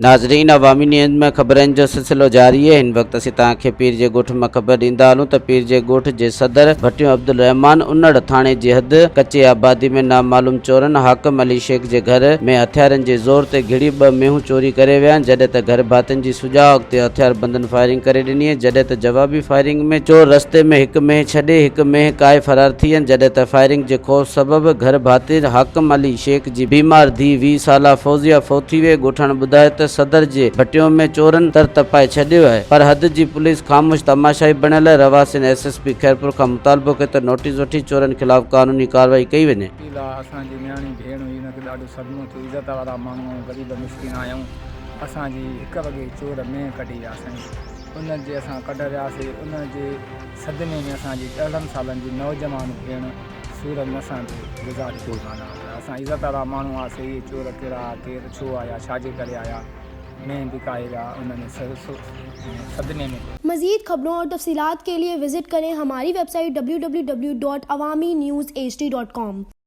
नाज़रीन, अवामी न्यूज़ में खबरन जो सिलसिलो जारी है। इन वक्त असीं तव्हांखे पीर जे ॻोठ में ख़बर ॾींदा हलूं त पीर जे ॻोठ जे सदर ڀټيون अब्दुलरहमान उन्नड़ थाणे जी हद कच्चे आबादी में नामालूम चोरन हाकम अली शेख जे घर में हथियारनि जे ज़ोर ते घिड़ी 2 मेहूं चोरी करे विया आहिनि। जॾहिं त घर भातियुनि जी सुॼाग ते हथियार बंदनि फायरिंग करे ॾिनी है। जॾहिं त जवाबी फायरिंग में चोर रस्ते में हिकु मेंह छॾे हिकु मेंह काए फरार थी विया। जॾहिं त फायरिंग जे खौफ़ सबबि घर भाती हाकम अली शेख जी बीमार धी 20 साला फौजिया फौत थी वे। ॻोठाण ॿुधाए त सदर जे ڀٽيون में चोरन तर तपाए छॾियो है, पर हद जी पुलिस ख़ामोश तमाशाई बणियल है। रवासिन एसएसपी खैरपुर खां मुतालबो कयो त नोटिस वठी चोरन खिलाफ़ कानूनी कार्रवाई कई वञे। असांजी न्याणी भेण हुई, हुनखे ॾाढो सदमो थियो। इज़त वारा माण्हू ग़रीब मिसकिन आहियूं। असांजी 1 वॻे चोर में कढी विया असांजी। उनजे असां कढ वियासीं। उनजे सदमे में असांजी 14 सालनि जी नौजवान भेण सूरत में असांखे गुज़ारे थी। असां इज़त वारा माण्हू हुआसीं। इहे चोर कहिड़ा, केरु छो आया, छाजे करे आया, में भी काएगा उन्होंने सदमे में। मज़ीद खबरों और तफसीलात के लिए विजिट करें हमारी वेबसाइट www.awamiNewsHD.com।